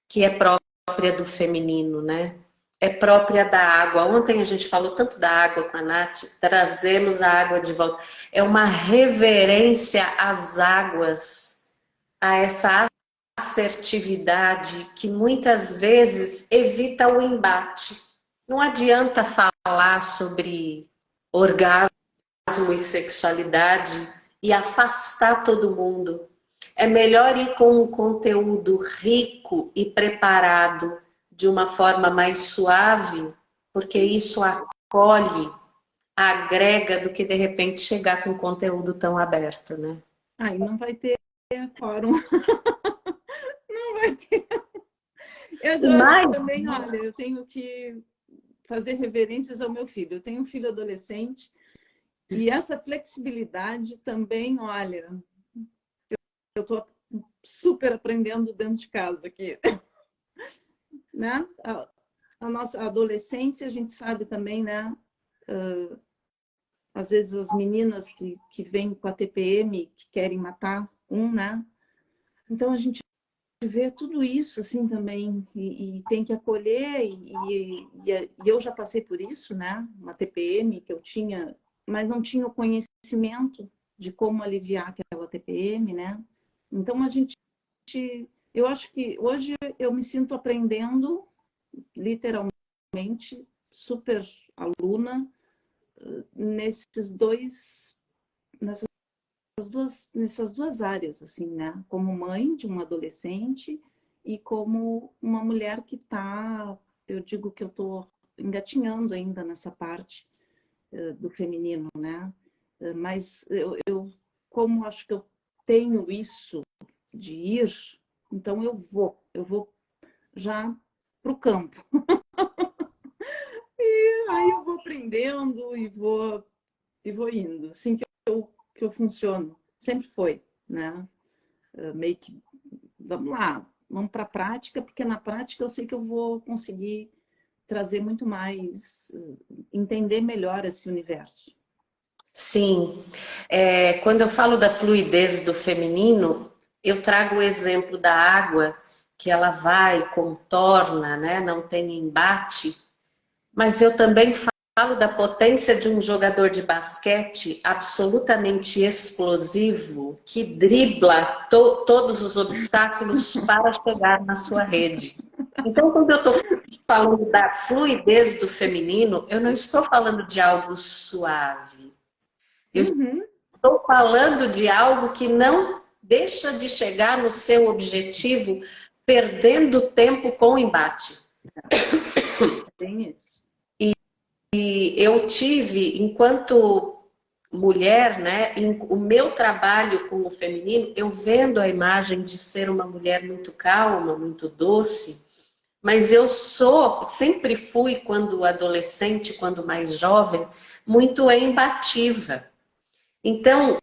que é própria do feminino, né? É própria da água. Ontem a gente falou tanto da água com a Nath, trazemos a água de volta. É uma reverência às águas, a essa assertividade que muitas vezes evita o embate. Não adianta falar sobre orgasmo e sexualidade e afastar todo mundo. É melhor ir com um conteúdo rico e preparado de uma forma mais suave, porque isso acolhe, agrega, do que de repente chegar com conteúdo tão aberto, né? Aí não vai ter quórum. Não vai ter. Eu acho que Mas, também, olha, eu tenho que fazer reverências ao meu filho. Eu tenho um filho adolescente e essa flexibilidade também, olha, eu estou super aprendendo dentro de casa aqui. Né? A nossa adolescência, a gente sabe também, né? Às vezes as meninas que vêm com a TPM, que querem matar um, né? Então a gente vê tudo isso assim também e tem que acolher e eu já passei por isso, né? Uma TPM que eu tinha, mas não tinha o conhecimento de como aliviar aquela TPM, né? Então a gente, eu acho que hoje eu me sinto aprendendo literalmente super aluna nesses dois nessas duas áreas, assim, né? Como mãe de um adolescente e como uma mulher que está, eu digo que eu estou engatinhando ainda nessa parte do feminino, né? Mas como acho que eu tenho isso de ir, então eu vou já para o campo. E aí eu vou aprendendo e vou indo, assim que eu funciono. Sempre foi, né? Meio que, vamos lá, vamos para a prática, porque na prática eu sei que eu vou conseguir trazer muito mais, entender melhor esse universo. sim, quando eu falo da fluidez do feminino, eu trago o exemplo da água, que ela vai, contorna, né? Não tem embate, mas eu também falo da potência de um jogador de basquete absolutamente explosivo, que dribla todos os obstáculos para chegar na sua rede. Então, quando eu estou falando da fluidez do feminino, eu não estou falando de algo suave. Eu Uhum. estou falando de algo que não deixa de chegar no seu objetivo, perdendo tempo com o embate. Tem isso. E eu tive, enquanto mulher, né, o meu trabalho com o feminino, eu vendo a imagem de ser uma mulher muito calma, muito doce, mas eu sempre fui, quando adolescente, quando mais jovem, muito embativa. Então,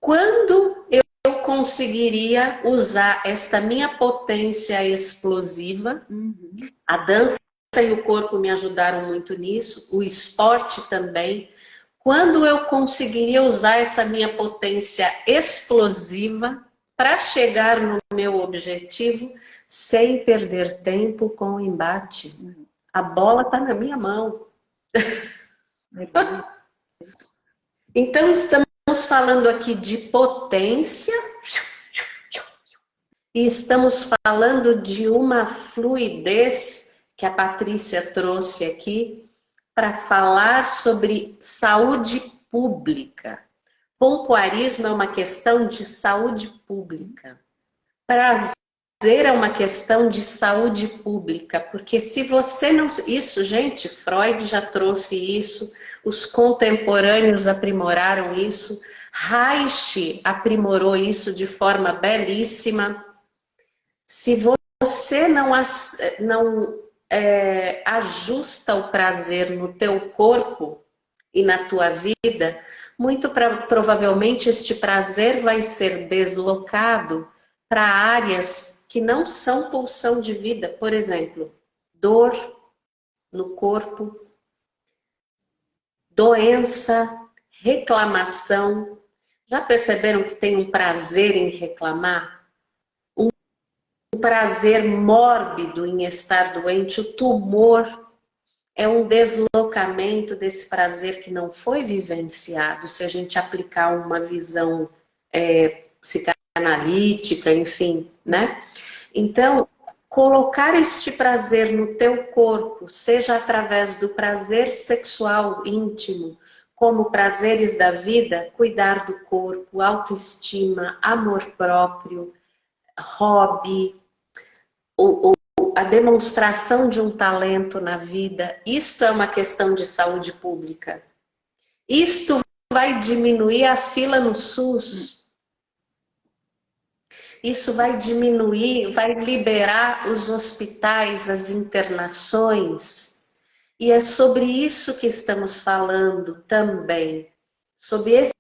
quando eu conseguiria usar esta minha potência explosiva, Uhum. a dança e o corpo me ajudaram muito nisso, o esporte também. Quando eu conseguiria usar essa minha potência explosiva para chegar no meu objetivo sem perder tempo com o embate. Uhum. A bola está na minha mão. É bem isso. Então, estamos falando aqui de potência e estamos falando de uma fluidez que a Patrícia trouxe aqui para falar sobre saúde pública. Pompoarismo é uma questão de saúde pública. Prazer é uma questão de saúde pública, porque se você não... Isso, gente, Freud já trouxe isso, os contemporâneos aprimoraram isso, Reich aprimorou isso de forma belíssima. Se você não ajusta o prazer no teu corpo e na tua vida, muito provavelmente este prazer vai ser deslocado para áreas que não são pulsão de vida. Por exemplo, dor no corpo, doença, reclamação. Já perceberam que tem um prazer em reclamar? Um prazer mórbido em estar doente? O tumor é um deslocamento desse prazer que não foi vivenciado, se a gente aplicar uma visão psicanalítica, enfim, né? Então, colocar este prazer no teu corpo, seja através do prazer sexual íntimo, como prazeres da vida, cuidar do corpo, autoestima, amor próprio, hobby, a demonstração de um talento na vida, isto é uma questão de saúde pública. Isto vai diminuir a fila no SUS. Isso vai diminuir, vai liberar os hospitais, as internações. E é sobre isso que estamos falando também. Sobre esse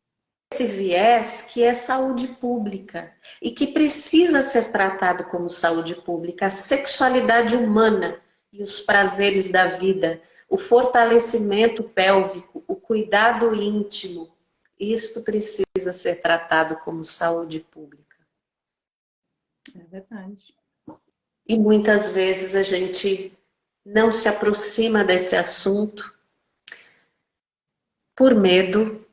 viés que é saúde pública e que precisa ser tratado como saúde pública, a sexualidade humana e os prazeres da vida, o fortalecimento pélvico, o cuidado íntimo, isto precisa ser tratado como saúde pública. É verdade. E muitas vezes a gente não se aproxima desse assunto por medo,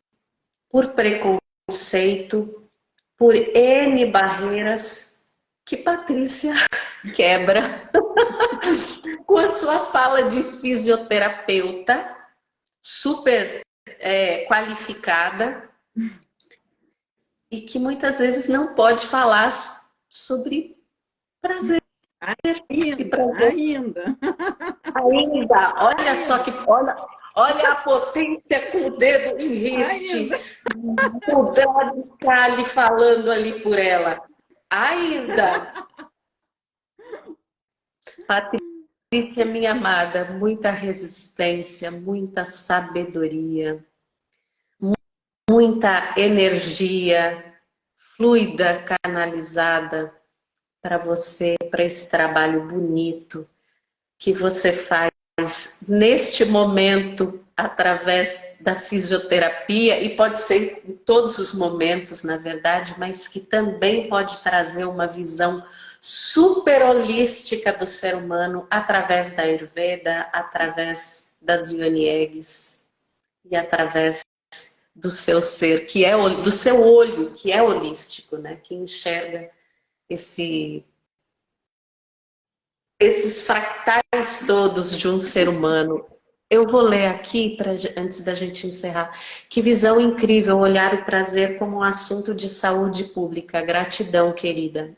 por preconceito, por N barreiras que Patrícia quebra com a sua fala de fisioterapeuta, super qualificada, e que muitas vezes não pode falar sobre prazer. Ainda. Olha só que... Olha a potência com o dedo em riste. O Cali falando ali por ela. Ainda. Patrícia, minha amada, muita resistência, muita sabedoria, muita energia fluida, canalizada para você, para esse trabalho bonito que você faz neste momento através da fisioterapia, e pode ser em todos os momentos, na verdade, mas que também pode trazer uma visão super holística do ser humano através da Ayurveda, através das Yoni Eggs e através do seu ser, que é do seu olho, que é holístico, né? Que enxerga esses fractais todos de um ser humano. Eu vou ler aqui, antes da gente encerrar. Que visão incrível olhar o prazer como um assunto de saúde pública. Gratidão, querida.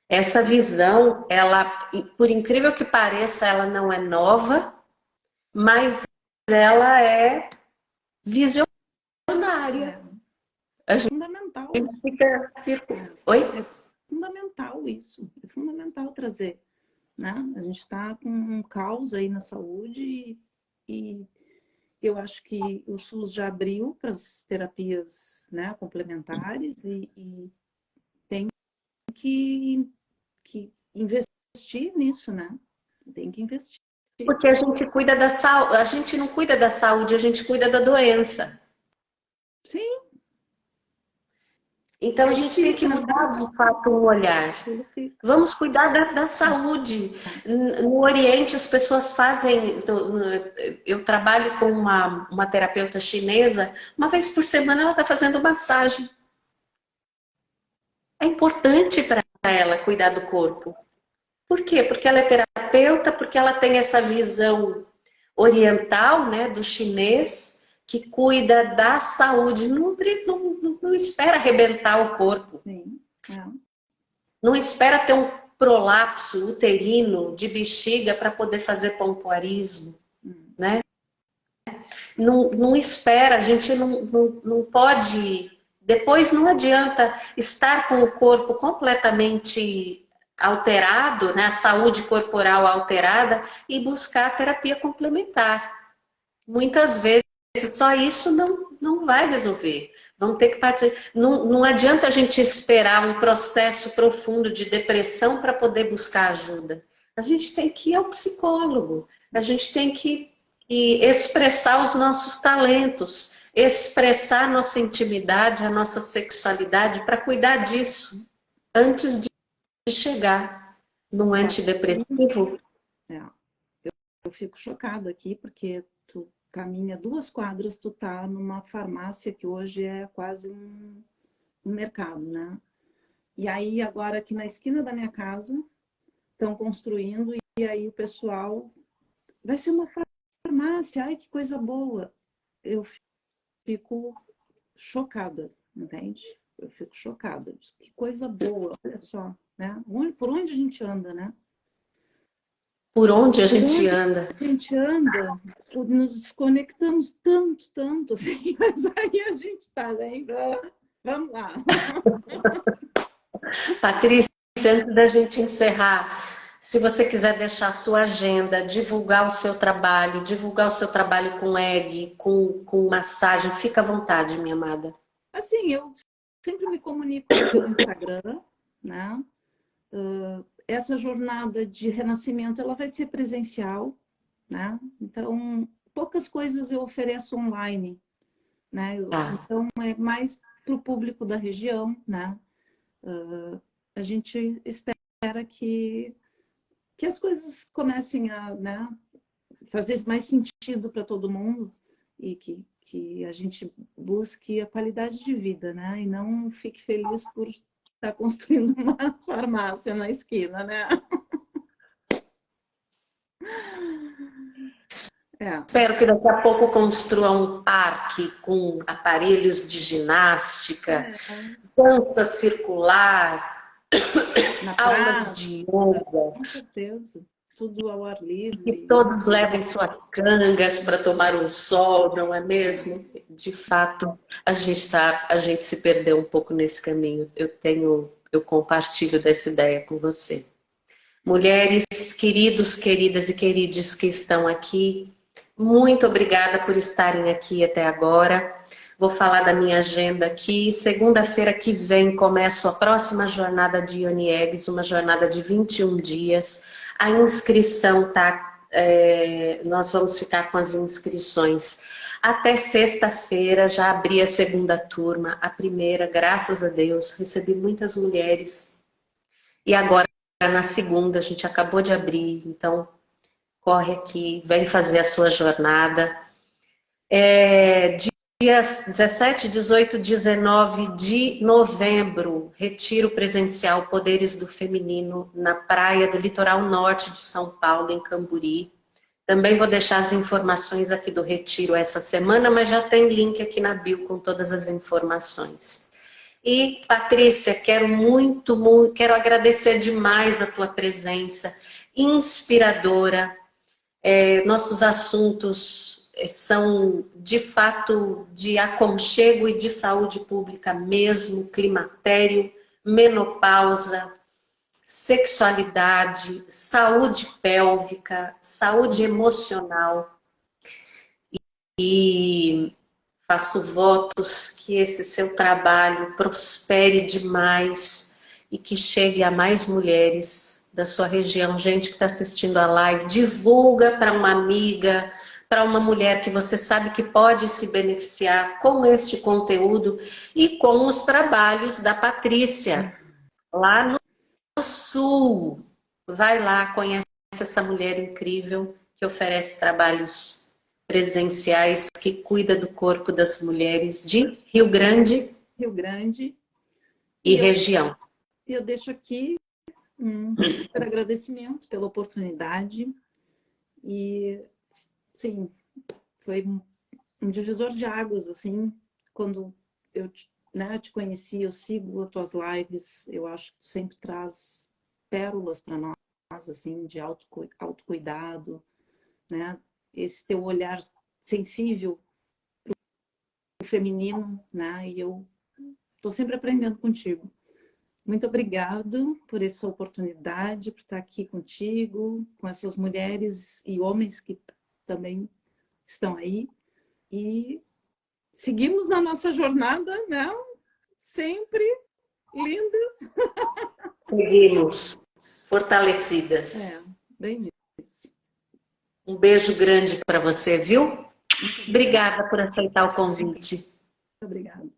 Essa visão, ela, por incrível que pareça, ela não é nova, mas ela é visionária. É fundamental. Fica... Oi? É fundamental isso. É fundamental trazer. Né? A gente está com um caos aí na saúde e eu acho que o SUS já abriu para as terapias, né, complementares e tem que investir nisso, né? Tem que investir. Porque a gente cuida da saúde, a gente não cuida da saúde, a gente cuida da doença. Sim. Então a gente tem que mudar de fato o olhar. Vamos cuidar da saúde. No Oriente as pessoas fazem... Eu trabalho com uma terapeuta chinesa, uma vez por semana ela está fazendo massagem. É importante para ela cuidar do corpo. Por quê? Porque ela é terapeuta, porque ela tem essa visão oriental, né, do chinês, que cuida da saúde. Não espera arrebentar o corpo. Sim. É. Não espera ter um prolapso uterino de bexiga para poder fazer pompoarismo, né? Não espera, a gente não pode... Depois não adianta estar com o corpo completamente alterado, né? A saúde corporal alterada, e buscar a terapia complementar. Muitas vezes só isso não vai resolver. Vão ter que partir. Não adianta a gente esperar um processo profundo de depressão para poder buscar ajuda. A gente tem que ir ao psicólogo. A gente tem que expressar os nossos talentos, expressar nossa intimidade, a nossa sexualidade, para cuidar disso antes de chegar num antidepressivo. Eu fico chocada aqui, porque tu caminha 2 quadras, tu tá numa farmácia que hoje é quase um mercado, né? E aí agora aqui na esquina da minha casa estão construindo e aí o pessoal vai ser uma farmácia, ai que coisa boa. eu fico chocada, entende? Eu fico chocada. Que coisa boa, olha só, né? Por onde a gente anda, né? Por onde a Por gente onde anda? a gente anda, nos desconectamos tanto, tanto, assim, mas aí a gente está, né? Vamos lá. Patrícia, antes da gente encerrar, se você quiser deixar a sua agenda, divulgar o seu trabalho com egg, com massagem, fica à vontade, minha amada. Assim, eu sempre me comunico pelo Instagram, né? Essa jornada de renascimento, ela vai ser presencial, né? Então, poucas coisas eu ofereço online, né? Tá. Então, é mais para o público da região, né? A gente espera que as coisas comecem a, né, fazer mais sentido para todo mundo e que a gente busque a qualidade de vida, né? E não fique feliz por estar construindo uma farmácia na esquina, né? É. Espero que daqui a pouco construa um parque com aparelhos de ginástica, É, dança circular, na aulas praça, de yoga, com certeza. Tudo ao ar que livre. todos levem suas cangas para tomar um sol, não é mesmo? De fato, a gente se perdeu um pouco nesse caminho. Eu compartilho dessa ideia com você. Mulheres, queridos, queridas e querides que estão aqui, muito obrigada por estarem aqui até agora. Vou falar da minha agenda aqui. Segunda-feira que vem começo a próxima jornada de Ioni Eggs, uma jornada de 21 dias. A inscrição tá. Nós vamos ficar com as inscrições até sexta-feira. Já abri a segunda turma, a primeira, graças a Deus, recebi muitas mulheres. E agora, na segunda, a gente acabou de abrir, então corre aqui, vem fazer a sua jornada. Dias 17, 18, 19 de novembro, retiro presencial Poderes do Feminino na praia do litoral norte de São Paulo, em Camburi. Também vou deixar as informações aqui do retiro essa semana, mas já tem link aqui na bio com todas as informações. E, Patrícia, quero agradecer demais a tua presença, inspiradora. Nossos assuntos são, de fato, de aconchego e de saúde pública mesmo, climatério, menopausa, sexualidade, saúde pélvica, saúde emocional. E faço votos que esse seu trabalho prospere demais e que chegue a mais mulheres da sua região. Gente que está assistindo a live, divulga para uma amiga, para uma mulher que você sabe que pode se beneficiar com este conteúdo e com os trabalhos da Patrícia, lá no Sul. Vai lá, conhece essa mulher incrível que oferece trabalhos presenciais, que cuida do corpo das mulheres de Rio Grande Rio Grande. e E região. eu deixo aqui um super agradecimento pela oportunidade. E, sim, foi um divisor de águas, assim, quando eu né, te conheci, eu sigo as tuas lives, eu acho que tu sempre traz pérolas para nós, assim, de autocuidado, né? Esse teu olhar sensível pro feminino, né? E eu estou sempre aprendendo contigo. Muito obrigado por essa oportunidade, por estar aqui contigo, com essas mulheres e homens que também estão aí. E seguimos na nossa jornada, né? Sempre lindas. Seguimos fortalecidas. Bem isso. Um beijo grande para você, viu? Muito obrigada. Obrigada por aceitar o convite. Muito obrigada.